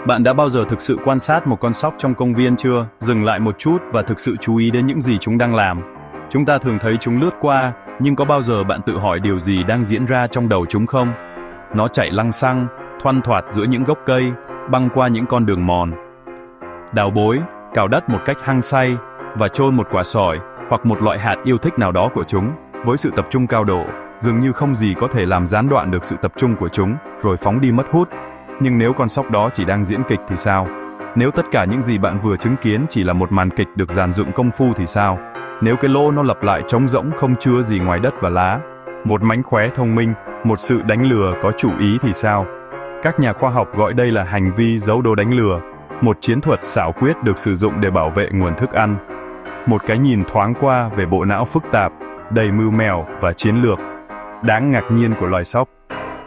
Bạn đã bao giờ thực sự quan sát một con sóc trong công viên chưa? Dừng lại một chút và thực sự chú ý đến những gì chúng đang làm. Chúng ta thường thấy chúng lướt qua, nhưng có bao giờ bạn tự hỏi điều gì đang diễn ra trong đầu chúng không? Nó chạy lăng xăng, thoăn thoắt giữa những gốc cây, băng qua những con đường mòn. Đào bới, cào đất một cách hăng say và chôn một quả sỏi hoặc một loại hạt yêu thích nào đó của chúng, với sự tập trung cao độ, dường như không gì có thể làm gián đoạn được sự tập trung của chúng, rồi phóng đi mất hút. Nhưng nếu con sóc đó chỉ đang diễn kịch thì sao? Nếu tất cả những gì bạn vừa chứng kiến chỉ là một màn kịch được dàn dựng công phu thì sao? Nếu cái lỗ nó lặp lại trống rỗng không chứa gì ngoài đất và lá, một mánh khóe thông minh, một sự đánh lừa có chủ ý thì sao? Các nhà khoa học gọi đây là hành vi giấu đô đánh lừa, một chiến thuật xảo quyệt được sử dụng để bảo vệ nguồn thức ăn. Một cái nhìn thoáng qua về bộ não phức tạp, đầy mưu mèo và chiến lược đáng ngạc nhiên của loài sóc.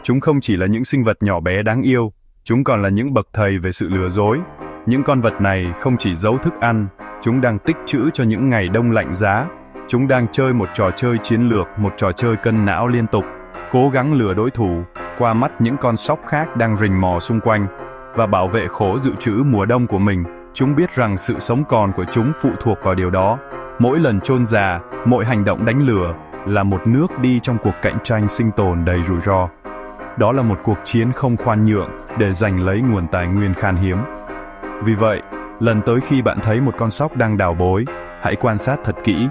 Chúng không chỉ là những sinh vật nhỏ bé đáng yêu, chúng còn là những bậc thầy về sự lừa dối. Những con vật này không chỉ giấu thức ăn, chúng đang tích trữ cho những ngày đông lạnh giá. Chúng đang chơi một trò chơi chiến lược, một trò chơi cân não liên tục, cố gắng lừa đối thủ qua mắt những con sóc khác đang rình mò xung quanh và bảo vệ khố dự trữ mùa đông của mình. Chúng biết rằng sự sống còn của chúng phụ thuộc vào điều đó. Mỗi lần chôn già, mỗi hành động đánh lừa là một nước đi trong cuộc cạnh tranh sinh tồn đầy rủi ro. Đó là một cuộc chiến không khoan nhượng để giành lấy nguồn tài nguyên khan hiếm. Vì vậy, lần tới khi bạn thấy một con sóc đang đào bới, hãy quan sát thật kỹ.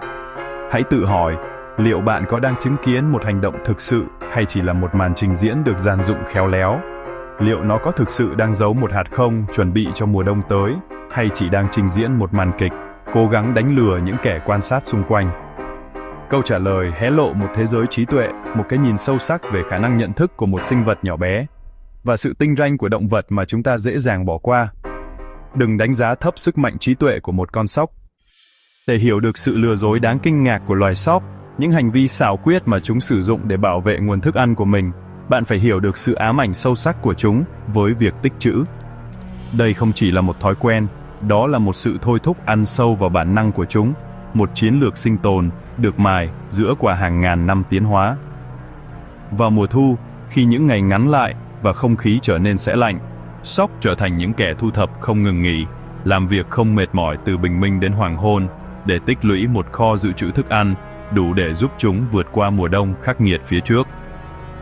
Hãy tự hỏi, liệu bạn có đang chứng kiến một hành động thực sự hay chỉ là một màn trình diễn được dàn dựng khéo léo? Liệu nó có thực sự đang giấu một hạt không chuẩn bị cho mùa đông tới, hay chỉ đang trình diễn một màn kịch, cố gắng đánh lừa những kẻ quan sát xung quanh? Câu trả lời hé lộ một thế giới trí tuệ, một cái nhìn sâu sắc về khả năng nhận thức của một sinh vật nhỏ bé và sự tinh ranh của động vật mà chúng ta dễ dàng bỏ qua. Đừng đánh giá thấp sức mạnh trí tuệ của một con sóc. Để hiểu được sự lừa dối đáng kinh ngạc của loài sóc, những hành vi xảo quyệt mà chúng sử dụng để bảo vệ nguồn thức ăn của mình, bạn phải hiểu được sự ám ảnh sâu sắc của chúng với việc tích trữ. Đây không chỉ là một thói quen, đó là một sự thôi thúc ăn sâu vào bản năng của chúng, một chiến lược sinh tồn được mài giữa qua hàng ngàn năm tiến hóa. Vào mùa thu, khi những ngày ngắn lại và không khí trở nên se lạnh, sóc trở thành những kẻ thu thập không ngừng nghỉ, làm việc không mệt mỏi từ bình minh đến hoàng hôn để tích lũy một kho dự trữ thức ăn đủ để giúp chúng vượt qua mùa đông khắc nghiệt phía trước.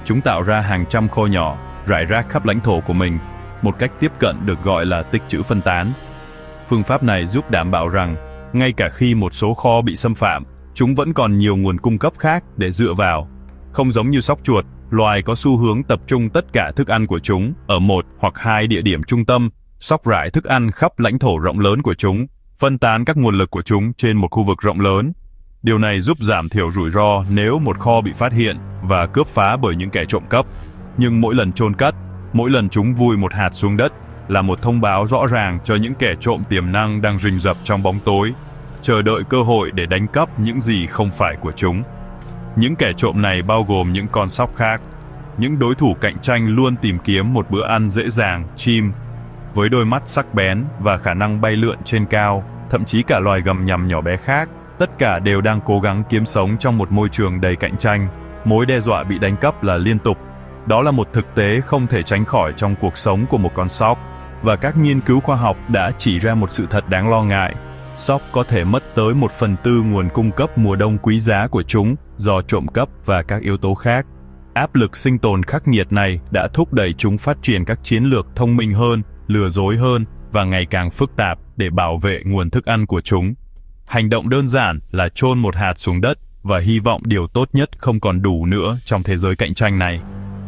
Chúng tạo ra hàng trăm kho nhỏ rải rác khắp lãnh thổ của mình, một cách tiếp cận được gọi là tích trữ phân tán. Phương pháp này giúp đảm bảo rằng ngay cả khi một số kho bị xâm phạm, chúng vẫn còn nhiều nguồn cung cấp khác để dựa vào. Không giống như sóc chuột, loài có xu hướng tập trung tất cả thức ăn của chúng ở một hoặc hai địa điểm trung tâm, sóc rải thức ăn khắp lãnh thổ rộng lớn của chúng, phân tán các nguồn lực của chúng trên một khu vực rộng lớn. Điều này giúp giảm thiểu rủi ro nếu một kho bị phát hiện và cướp phá bởi những kẻ trộm cắp. Nhưng mỗi lần chôn cất, mỗi lần chúng vùi một hạt xuống đất là một thông báo rõ ràng cho những kẻ trộm tiềm năng đang rình rập trong bóng tối, chờ đợi cơ hội để đánh cắp những gì không phải của chúng. Những kẻ trộm này bao gồm những con sóc khác, những đối thủ cạnh tranh luôn tìm kiếm một bữa ăn dễ dàng, chim, với đôi mắt sắc bén và khả năng bay lượn trên cao, thậm chí cả loài gầm nhằm nhỏ bé khác, tất cả đều đang cố gắng kiếm sống trong một môi trường đầy cạnh tranh. Mối đe dọa bị đánh cắp là liên tục. Đó là một thực tế không thể tránh khỏi trong cuộc sống của một con sóc, và các nghiên cứu khoa học đã chỉ ra một sự thật đáng lo ngại. Sóc có thể mất tới 1/4 nguồn cung cấp mùa đông quý giá của chúng do trộm cắp và các yếu tố khác. Áp lực sinh tồn khắc nghiệt này đã thúc đẩy chúng phát triển các chiến lược thông minh hơn, lừa dối hơn và ngày càng phức tạp để bảo vệ nguồn thức ăn của chúng. Hành động đơn giản là chôn một hạt xuống đất và hy vọng điều tốt nhất không còn đủ nữa trong thế giới cạnh tranh này.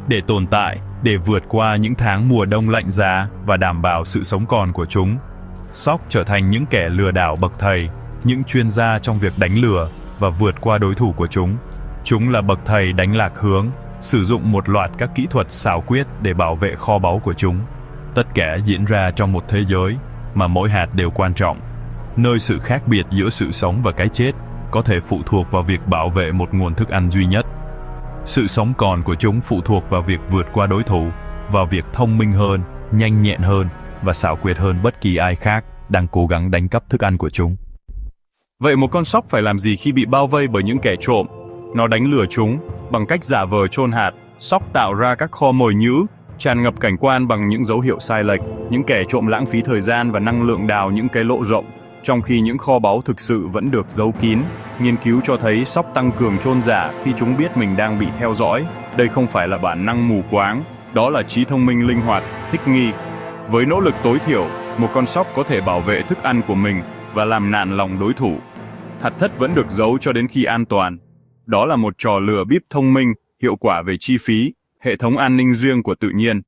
Để tồn tại, để vượt qua những tháng mùa đông lạnh giá và đảm bảo sự sống còn của chúng, sóc trở thành những kẻ lừa đảo bậc thầy, những chuyên gia trong việc đánh lừa và vượt qua đối thủ của chúng. Chúng là bậc thầy đánh lạc hướng, sử dụng một loạt các kỹ thuật xảo quyệt để bảo vệ kho báu của chúng. Tất cả diễn ra trong một thế giới mà mỗi hạt đều quan trọng, nơi sự khác biệt giữa sự sống và cái chết có thể phụ thuộc vào việc bảo vệ một nguồn thức ăn duy nhất. Sự sống còn của chúng phụ thuộc vào việc vượt qua đối thủ, vào việc thông minh hơn, nhanh nhẹn hơn và xảo quyệt hơn bất kỳ ai khác đang cố gắng đánh cắp thức ăn của chúng. Vậy một con sóc phải làm gì khi bị bao vây bởi những kẻ trộm? Nó đánh lừa chúng bằng cách giả vờ chôn hạt. Sóc tạo ra các kho mồi nhữ tràn ngập cảnh quan bằng những dấu hiệu sai lệch, những kẻ trộm lãng phí thời gian và năng lượng đào những cái lỗ rộng, trong khi những kho báu thực sự vẫn được giấu kín. Nghiên cứu cho thấy sóc tăng cường chôn giả khi chúng biết mình đang bị theo dõi. Đây không phải là bản năng mù quáng, đó là trí thông minh linh hoạt, thích nghi. Với nỗ lực tối thiểu, một con sóc có thể bảo vệ thức ăn của mình và làm nản lòng đối thủ. Hạt thất vẫn được giấu cho đến khi an toàn. Đó là một trò lừa bịp thông minh, hiệu quả về chi phí, hệ thống an ninh riêng của tự nhiên.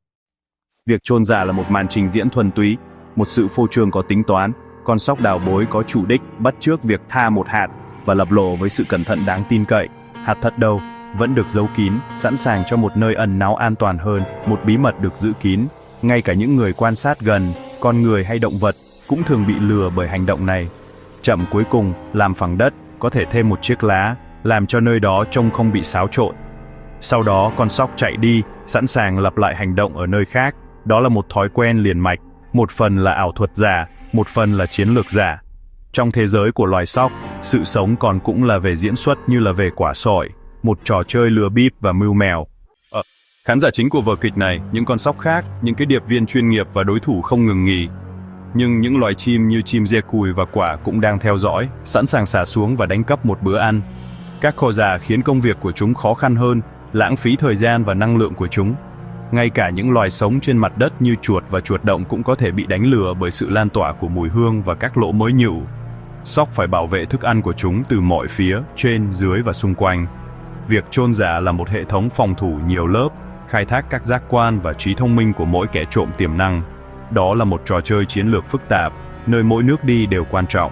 Việc chôn giả là một màn trình diễn thuần túy, một sự phô trương có tính toán. Con sóc đào bối có chủ đích bắt chước việc tha một hạt và lập lộ với sự cẩn thận đáng tin cậy. Hạt thất đâu, vẫn được giấu kín, sẵn sàng cho một nơi ẩn náu an toàn hơn, một bí mật được giữ kín. Ngay cả những người quan sát gần, con người hay động vật, cũng thường bị lừa bởi hành động này. Chậm cuối cùng, làm phẳng đất, có thể thêm một chiếc lá, làm cho nơi đó trông không bị xáo trộn. Sau đó con sóc chạy đi, sẵn sàng lặp lại hành động ở nơi khác. Đó là một thói quen liền mạch, một phần là ảo thuật giả, một phần là chiến lược giả. Trong thế giới của loài sóc, sự sống còn cũng là về diễn xuất như là về quả sỏi, một trò chơi lừa bịp và mưu mèo. Khán giả chính của vở kịch này, những con sóc khác, những cái điệp viên chuyên nghiệp và đối thủ không ngừng nghỉ. Nhưng những loài chim như chim dê cùi và quả cũng đang theo dõi, sẵn sàng xả xuống và đánh cắp một bữa ăn. Các kho giả khiến công việc của chúng khó khăn hơn, lãng phí thời gian và năng lượng của chúng. Ngay cả những loài sống trên mặt đất như chuột và chuột động cũng có thể bị đánh lừa bởi sự lan tỏa của mùi hương và các lỗ mới nhủ. Sóc phải bảo vệ thức ăn của chúng từ mọi phía, trên, dưới và xung quanh. Việc chôn giả là một hệ thống phòng thủ nhiều lớp, khai thác các giác quan và trí thông minh của mỗi kẻ trộm tiềm năng. Đó là một trò chơi chiến lược phức tạp, nơi mỗi nước đi đều quan trọng.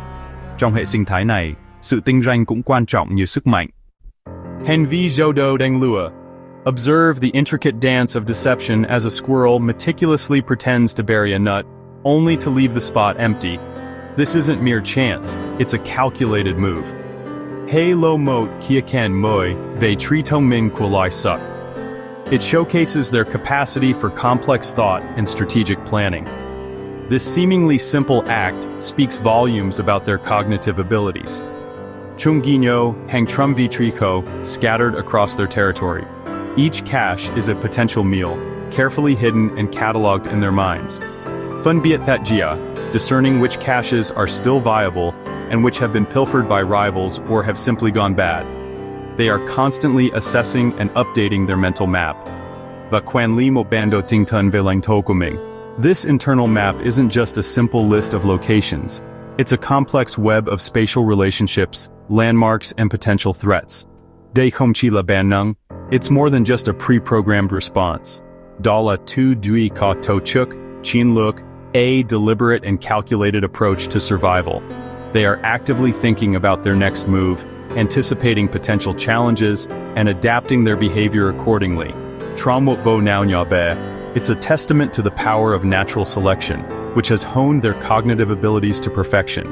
Trong hệ sinh thái này, sự tinh ranh cũng quan trọng như sức mạnh. Henvi Jodo Deng Lua. Observe the intricate dance of deception as a squirrel meticulously pretends to bury a nut, only to leave the spot empty. This isn't mere chance, it's a calculated move. Hei lo moat kia ken moi ve tri tong min của loài sóc. It showcases their capacity for complex thought and strategic planning. This seemingly simple act speaks volumes about their cognitive abilities. Chung Ginyo, Hang Trum Vitrico, scattered across their territory. Each cache is a potential meal, carefully hidden and cataloged in their minds. Fun Biet That Jia, discerning which caches are still viable and which have been pilfered by rivals or have simply gone bad. They are constantly assessing and updating their mental map. Va Quan Li Mo Bando Ting Tun Velang Tokuming. This internal map isn't just a simple list of locations. It's a complex web of spatial relationships, landmarks, and potential threats. Dei Khom Chi La Ban Nung. It's more than just a pre-programmed response. Dala Tu Dui Ka To Chuk, Chin Luk, a deliberate and calculated approach to survival. They are actively thinking about their next move, anticipating potential challenges, and adapting their behavior accordingly. Tramwot Bo Nao Nya Be. It's a testament to the power of natural selection, which has honed their cognitive abilities to perfection.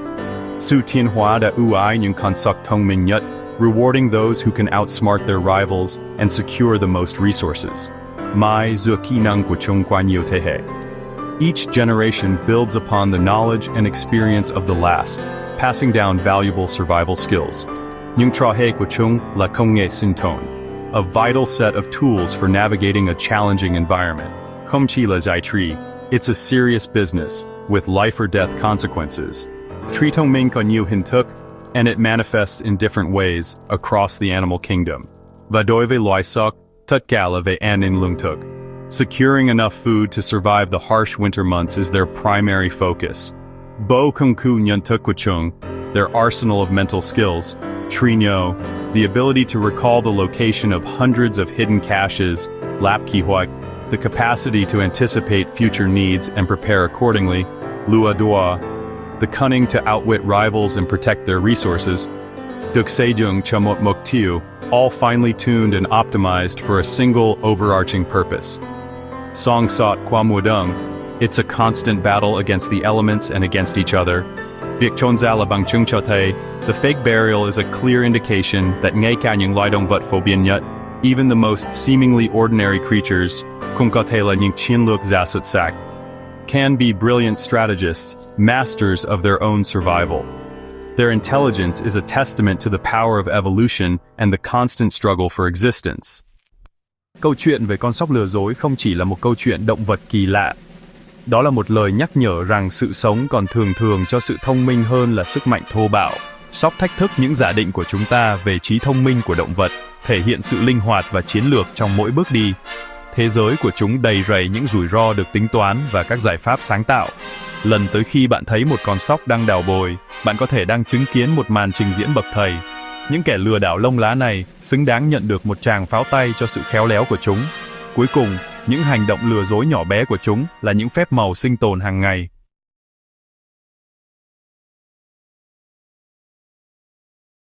Su Tianhua Da Ui Nyung Kan Suk Tong Ming Nyut, rewarding those who can outsmart their rivals and secure the most resources. Mai Zu Ki Nang Guchung Guan Yu Tehe. Each generation builds upon the knowledge and experience of the last, passing down valuable survival skills. Nyung Tra He Guchung La Kong Nge Sin Ton, a vital set of tools for navigating a challenging environment. Kom Chi La Zai Tri, it's a serious business, with life or death consequences. Tri Tong Ming Kon Yu Hin Tuk, and it manifests in different ways across the animal kingdom. Vadoive Loisok, Tutgalave Anin Lung Tuk. Securing enough food to survive the harsh winter months is their primary focus. Bo Kung Ku Nyun Tuk Kuchung, their arsenal of mental skills. Trinyo, the ability to recall the location of hundreds of hidden caches. Lap Kihuak, the capacity to anticipate future needs and prepare accordingly. Lua Dua, the cunning to outwit rivals and protect their resources. Duk Sejung Chamot Mok Tiu, all finely tuned and optimized for a single overarching purpose. Song Sot Kwamudung, it's a constant battle against the elements and against each other. Vikchonzala Bangchung Chote, the fake burial is a clear indication that Ngay Kanyang Lidong Vut Phobian Yut, even the most seemingly ordinary creatures, Kungkotela Nying Chinluk Zasut Sak, can be brilliant strategists, masters of their own survival. Their intelligence is a testament to the power of evolution and the constant struggle for existence. Câu chuyện về con sóc lừa dối không chỉ là một câu chuyện động vật kỳ lạ. Đó là một lời nhắc nhở rằng sự sống còn thường thường cho sự thông minh hơn là sức mạnh thô bạo. Sóc thách thức những giả định của chúng ta về trí thông minh của động vật, thể hiện sự linh hoạt và chiến lược trong mỗi bước đi. Thế giới của chúng đầy rẫy những rủi ro được tính toán và các giải pháp sáng tạo. Lần tới khi bạn thấy một con sóc đang đào bồi, bạn có thể đang chứng kiến một màn trình diễn bậc thầy. Những kẻ lừa đảo lông lá này xứng đáng nhận được một tràng pháo tay cho sự khéo léo của chúng. Cuối cùng, những hành động lừa dối nhỏ bé của chúng là những phép màu sinh tồn hàng ngày.